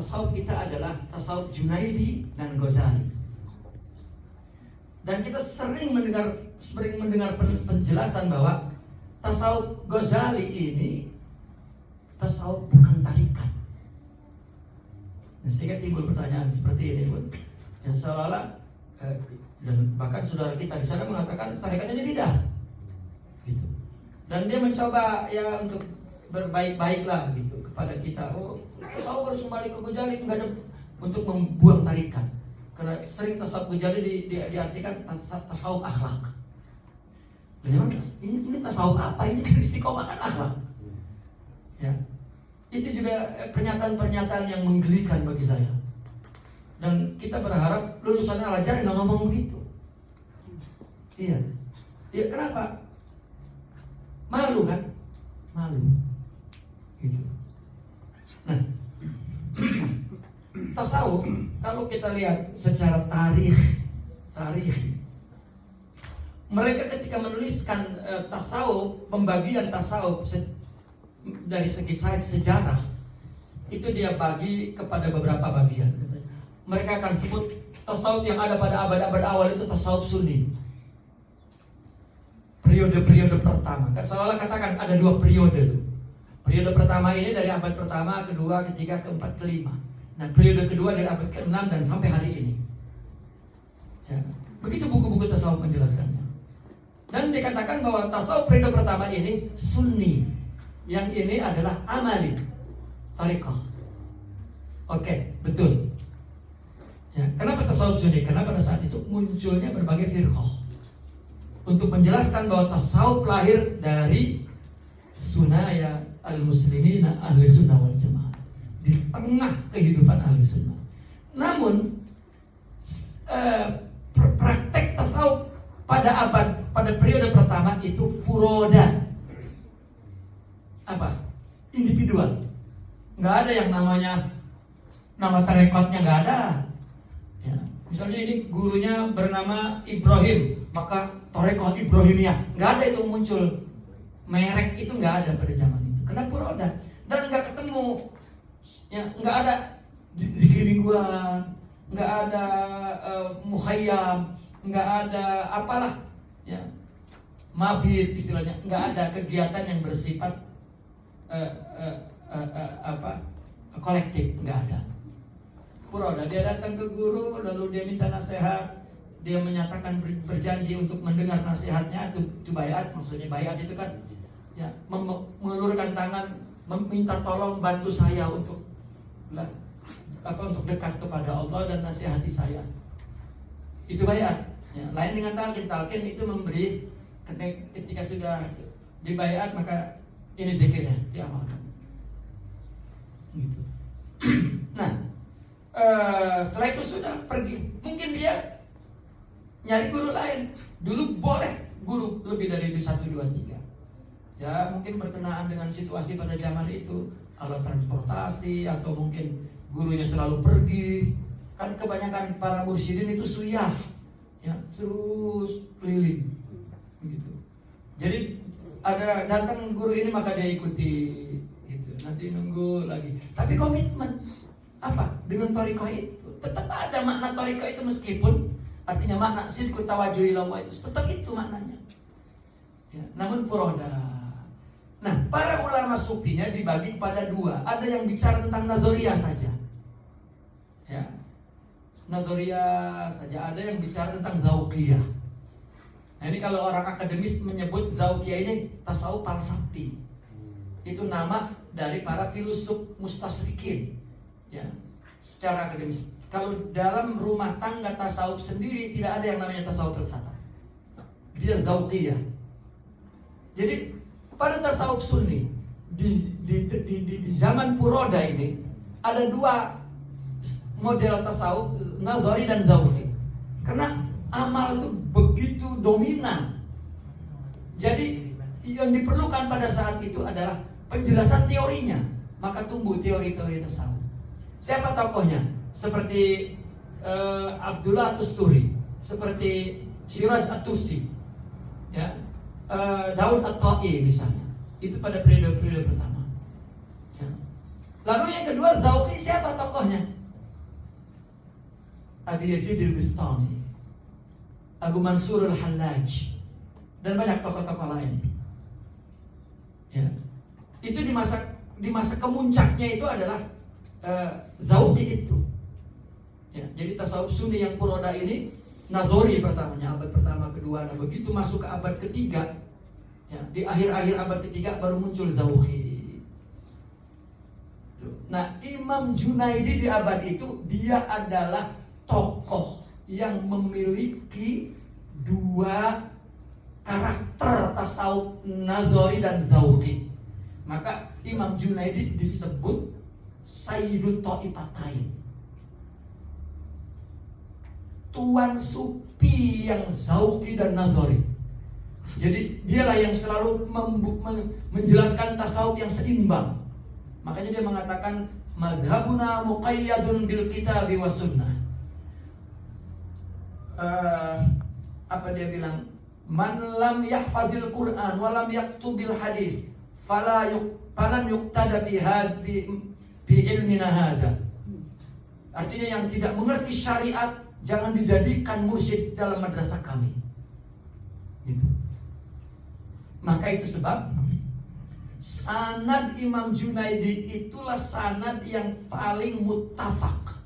tasawuf kita adalah tasawuf Junaidi dan Ghazali. Dan kita sering mendengar penjelasan bahwa tasawuf Ghazali ini tasawuf bukan tarikat. Nah, sehingga timbul pertanyaan seperti ini, pun yang seolah-olah dan bahkan saudara kita di sana mengatakan tarikat ini bidah, gitu. Dan dia mencoba ya untuk berbaik-baiklah gitu kepada kita. Oh, tasawuf harus kembali ke Ghazali, enggak ada untuk membuang tarikat. Karena sering tasawuf Ghazali diartikan tasawuf akhlak. Memang ini tasawuf apa? Ini kan istiqomah kan akhlak. Ya. Itu juga pernyataan-pernyataan yang menggelikan bagi saya. Dan kita berharap lulusan Al-Azhar nggak ngomong begitu. Iya. Ya kenapa? Malu kan? Malu. Gitu. Nah, tasawuf kalau kita lihat secara tarikh, mereka ketika menuliskan tasawuf, pembagian tasawuf dari segi sejarah itu dia bagi kepada beberapa bagian. Mereka akan sebut tasawuf yang ada pada abad-abad awal itu tasawuf Sunni. Periode-periode pertama. Seolah katakan ada dua periode. Periode pertama ini dari abad pertama, kedua, ketiga, keempat, kelima. Nah, periode kedua dari abad ke-6 dan sampai hari ini. Ya. Begitu buku-buku tasawuf menjelaskannya. Dan dikatakan bahwa tasawuf periode pertama ini Sunni. Yang ini adalah amali, tariqah. Oke, betul. Ya, kenapa tasawuf Sunni? Karena pada saat itu munculnya berbagai firqah untuk menjelaskan bahwa tasawuf lahir dari sunaya al-muslimina ahli sunnah wal jamaah, di tengah kehidupan ahli sunnah. Namun praktek tasawuf pada periode pertama itu furoda. Apa? Individual. Nggak ada yang namanya nama tarekatnya, nggak ada. Ya. Misalnya ini gurunya bernama Ibrahim, maka tarekat Ibrahimiyah. Nggak ada itu muncul. Merek itu nggak ada pada zaman itu. Karena furoda. Dan nggak ketemu. Ya, nggak ada zikir mingguan, nggak ada mukhayyam, nggak ada apalah. Ya. Mabit istilahnya, nggak ada kegiatan yang bersifat kolektif, nggak ada. Furoda, dia datang ke guru, lalu dia minta nasihat, dia menyatakan berjanji untuk mendengar nasihatnya. Itu bayat, maksudnya bayat itu kan ya mengulurkan tangan, meminta tolong bantu saya untuk dekat kepada Allah dan nasihati saya. Itu bayat. Ya, lain dengan talqin itu memberi ketika sudah dibayat maka ini zikirnya diamalkan. Gitu. Nah, setelah itu sudah pergi. Mungkin dia nyari guru lain. Dulu boleh guru lebih dari 1, 2, 3. Ya, mungkin berkenaan dengan situasi pada zaman itu, alat transportasi atau mungkin gurunya selalu pergi. Kan kebanyakan para mursyidin itu suyah. Ya, terus keliling. Gitu. Jadi ada datang guru ini maka dia ikuti gitu. Nanti nunggu lagi. Tapi komitmen apa? Dengan thariqah itu tetap ada makna thariqah itu, meskipun artinya makna sidqu tawajuh ila Allah itu tetap itu maknanya. Ya, namun furoda. Nah, para ulama sufinya dibagi kepada dua. Ada yang bicara tentang nadhoriyah saja. Ya. Nadhoriyah saja. Ada yang bicara tentang zauqiyah. Nah, ini kalau orang akademis menyebut zauqiyah ini tasawuf falsafi. Itu nama dari para filosof mustasyrikin. Ya, secara akademis. Kalau dalam rumah tangga tasawuf sendiri tidak ada yang namanya tasawuf falsafah. Dia zauqiyah. Jadi pada tasawuf Sunni di zaman furoda ini ada dua model tasawuf, nazari dan zauqi. Karena amal itu begitu dominan. Jadi yang diperlukan pada saat itu adalah penjelasan teorinya. Maka tumbuh teori-teori tasawuf. Siapa tokohnya? Seperti Abdullah Tusturi, seperti Siraj At-Tusi, ya, Daud At-Ta'i misalnya. Itu pada periode pertama. Ya. Lalu yang kedua, Zauqi siapa tokohnya? Abi Yazid al-Bistami, Abu Mansur al-Hallaj, dan banyak tokoh-tokoh lain. Ya. Itu di masa kemuncaknya itu adalah Zauqi itu. Ya, jadi tasawuf Sunni yang Furoda ini Nadhori pertamanya, abad pertama, kedua. Nah, begitu masuk ke abad ketiga, ya, di akhir-akhir abad ketiga baru muncul Zauqi. Nah, Imam Junaidi di abad itu dia adalah tokoh yang memiliki dua karakter tasawuf Nadhori dan Zauqi. Maka Imam Junaidi disebut Sayyidut Ta'ifatain, tuan sufi yang Zauqi dan Nadhori. Jadi dialah yang selalu menjelaskan tasawuf yang seimbang. Makanya dia mengatakan madhabuna muqayyadun bil kitabi was sunnah. Apa dia bilang? Man lam yahfazil Quran wa lam yaktubil hadis falan yuqtada fi ilmina hada. Artinya yang tidak mengerti syariat jangan dijadikan mursyid dalam madrasah kami. Gitu. Maka itu sebab sanad Imam Junaidi itulah sanad yang paling muttafaq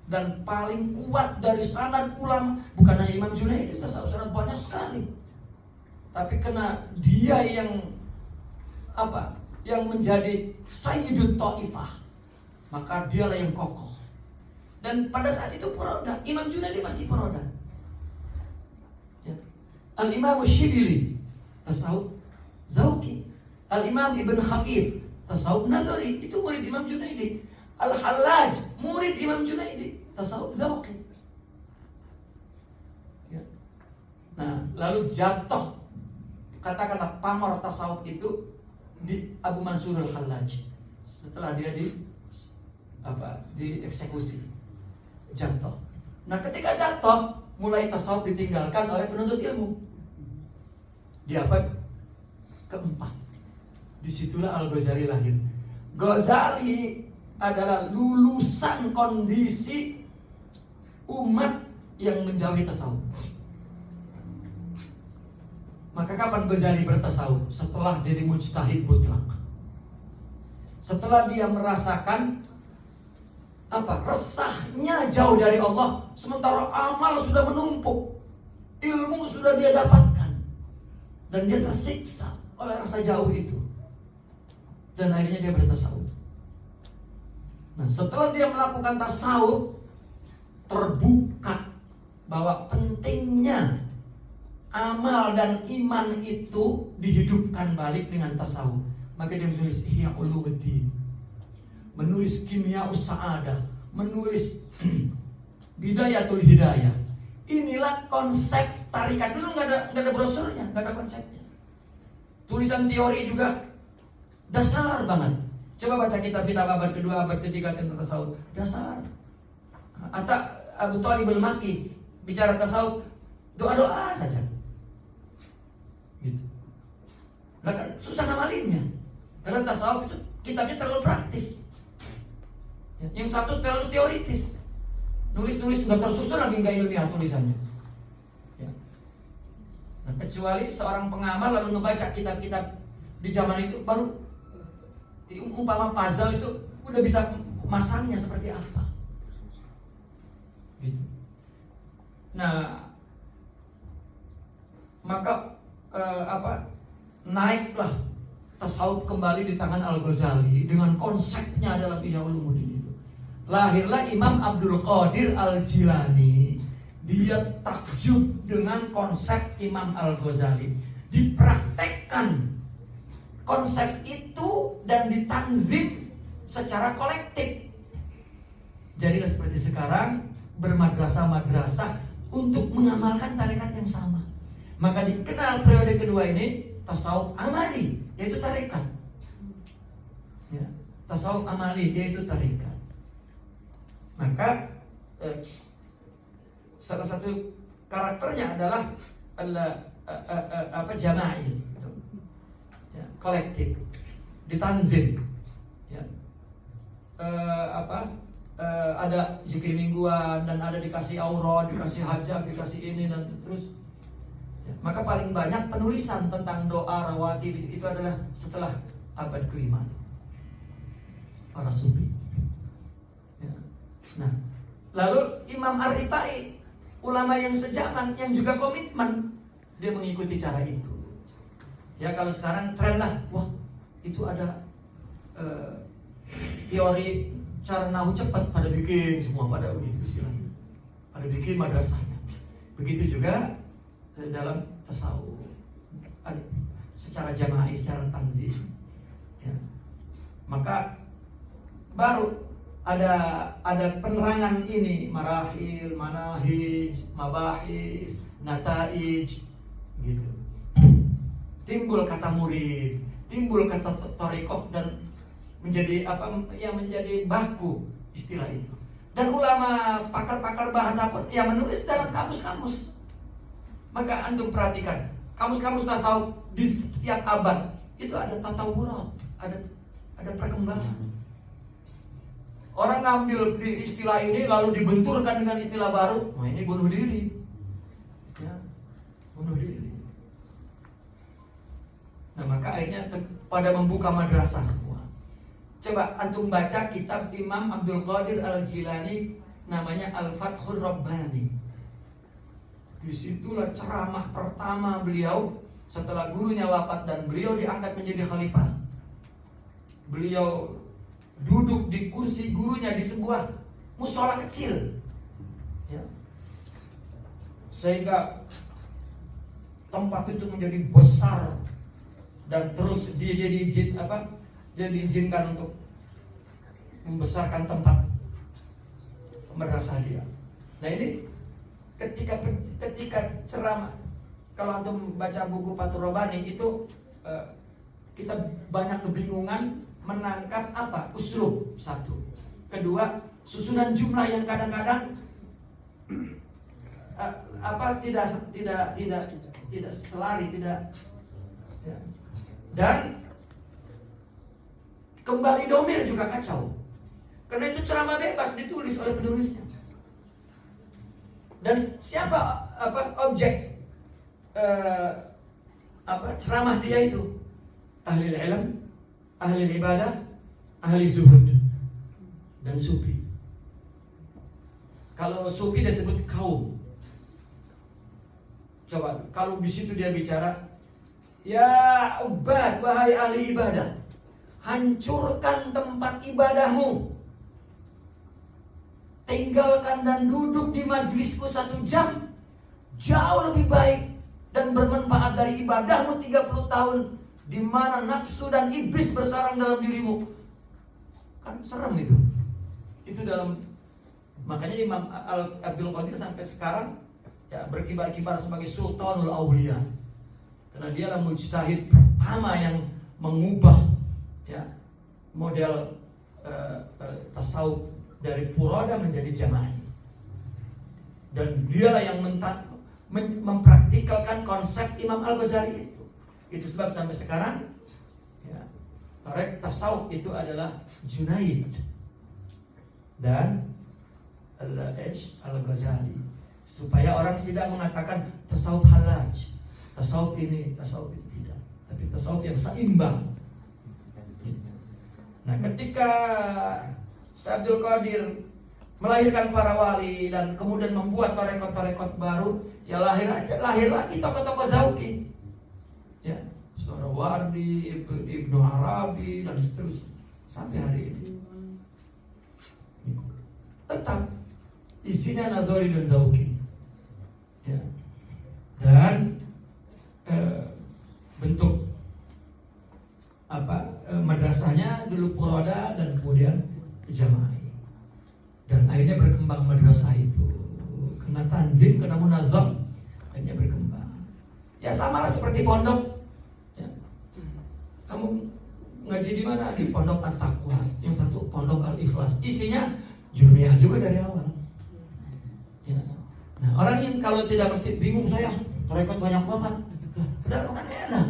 dan paling kuat dari sanad ulama. Bukan hanya Imam Junaidi, sanad banyak sekali. Tapi karena dia yang yang menjadi Sayyidut Ta'ifah, maka dialah yang kokoh. Dan pada saat itu Furoda, Imam Junaidi masih Furoda. Ya. Al-Imam Syibili tasawuf Zauqi. Al-Imam Ibn Khafif tasawuf Nadhori, itu murid Imam Junaidi. Al-Hallaj murid Imam Junaidi, tasawuf Zauqi. Ya. Nah, lalu jatuh kata-kata pamor tasawuf itu di Abu Mansur al-Hallaj setelah dia dieksekusi, jatuh. Nah, ketika jatuh mulai tasawuf ditinggalkan oleh penuntut ilmu. Di abad keempat, disitulah Al-Ghazali lahir. Ghazali adalah lulusan kondisi umat yang menjauhi tasawuf. Maka kapan Ghazali bertasawuf? Setelah jadi mujtahid mutlak. Setelah dia merasakan resahnya jauh dari Allah, sementara amal sudah menumpuk, ilmu sudah dia dapatkan, dan dia tersiksa oleh rasa jauh itu. Dan akhirnya dia bertasawuf. Nah, setelah dia melakukan tasawuf, terbuka bahwa pentingnya amal dan iman itu dihidupkan balik dengan tasawuf. Maka dia menulis Ihya Ulumuddin, menulis Kimya'us Sa'adah, menulis Bidayatul Hidayah. Inilah konsep tarikat. Dulu nggak ada brosurnya, nggak ada konsepnya. Tulisan teori juga dasar banget. Coba baca kitab-kitab abad kedua, abad ketiga tentang tasawuf, dasar. Atau Abu Thalib al-Makki bicara tasawuf, doa-doa saja. Gitu. Nah, kan susah ngamalinnya. Karena tasawuf itu kitabnya terlalu praktis. Yang satu terlalu teoritis. Nulis-nulis nggak tersusun lagi, nggak ilmiah tulisannya. Ya. Nah, kecuali seorang pengamal lalu ngebaca kitab-kitab di zaman itu, baru umpama puzzle itu udah bisa masangnya seperti apa. Gitu. Nah, maka naiklah tasawuf kembali di tangan Al-Ghazali dengan konsepnya adalah Ihya Ulumuddin itu. Lahirlah Imam Abdul Qadir Al-Jilani. Dia takjub dengan konsep Imam Al-Ghazali. Dipraktekkan konsep itu dan ditanzim secara kolektif. Jadilah seperti sekarang bermadrasah-madrasah untuk mengamalkan tarekat yang sama. Maka dikenal periode kedua ini tasawuf amali, yaitu tarekat. Ya, tasawuf amali, yaitu tarekat. Maka salah satu karakternya adalah jama'i, ya, kolektif, ditanzim. Ya. ada zikir mingguan dan ada dikasih aurad, dikasih hajab, dikasih ini dan terus. Maka paling banyak penulisan tentang doa rawatib itu adalah setelah abad ke-5 para sufi. Ya. Nah, lalu Imam Ar-Rifai, ulama yang sejaman yang juga komitmen, dia mengikuti cara itu. Ya kalau sekarang tren lah, wah itu ada teori cara nahu cepat, pada bikin semua, pada begitu istilahnya, pada bikin madrasahnya. Begitu juga dalam tasawuf, secara jamaah, secara tanzim. Ya. Maka baru ada penerangan ini, marahil, manahij, mabahis, nataij, gitu. Timbul kata murid, timbul kata thariqah dan menjadi menjadi baku istilah itu. Dan ulama pakar-pakar bahasa pun yang menulis dalam kamus-kamus. Maka antum perhatikan, kamus-kamus tasawuf di setiap abad itu ada tatawurat, ada perkembangan. Orang ngambil di istilah ini lalu dibenturkan dengan istilah baru, wah ini bunuh diri. Ya, bunuh diri. Nah maka akhirnya pada membuka madrasah semua. Coba antum baca kitab Imam Abdul Qadir Al-Jilani namanya Al-Fathur Rabbani. Disitulah ceramah pertama beliau setelah gurunya wafat dan beliau diangkat menjadi khalifah. Beliau duduk di kursi gurunya di sebuah mushola kecil, ya. Sehingga tempat itu menjadi besar dan terus dia diizinkan untuk membesarkan tempat madrasah dia. Nah ini ketika ceramah, kalau antum baca buku Fathur Rabbani itu kita banyak kebingungan menangkap apa uslub satu, kedua susunan jumlah yang kadang-kadang tidak selari, tidak ya. Dan kembali domir juga kacau, karena itu ceramah bebas ditulis oleh penulisnya. Dan siapa objek ceramah dia itu? Ahli ilm, ahli ibadah, ahli zuhud dan sufi. Kalau sufi disebut kaum. Coba kalau di situ dia bicara, ya ubad, wahai ahli ibadah, hancurkan tempat ibadahmu, tinggalkan dan duduk di majlisku 1 jam, jauh lebih baik dan bermanfaat dari ibadahmu 30 tahun di mana nafsu dan iblis bersarang dalam dirimu. Kan serem itu. Itu dalam, makanya Imam Abdul Qadir sampai sekarang ya berkibar-kibar sebagai Sultanul Auliya. Karena dialah mujtahid pertama yang mengubah ya model tasawuf dari Furoda menjadi Jama'i. Dan dialah yang mempraktikalkan konsep Imam Al-Ghazali itu. Itu sebab sampai sekarang ya, tasawuf itu adalah Junaid dan Al-Ghazali. Supaya orang tidak mengatakan tasawuf halaj, tasawuf ini, tasawuf itu, tidak. Tapi tasawuf yang seimbang. Nah ketika Abdul Qadir melahirkan para wali dan kemudian membuat tarekat-tarekat baru, ya lahir lagi tokoh-tokoh Zauqi, ya, Suhrawardi, Ibnu Arabi dan seterusnya sampai hari ini. Tetap isinya Nazari dan Zauqi, ya. Dan bentuk madrasahnya dulu Furoda dan kemudian Jama'i. Dan akhirnya berkembang madrasah itu. Kena tanzim, kena munazam, akhirnya berkembang. Ya samalah seperti pondok. Ya. Kamu ngaji di mana? Di pondok At-Taqwa. Yang satu pondok Al-Ikhlas. Isinya jurmiyah juga dari awal. Ya. Nah orang yang kalau tidak ngerti, bingung saya, tarekat banyak banget. Padahal kan enak.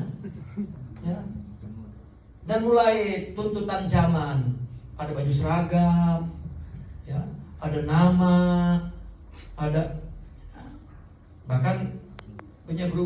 Ya. Dan mulai tuntutan zaman, ada baju seragam, ya, ada nama, ada bahkan punya guru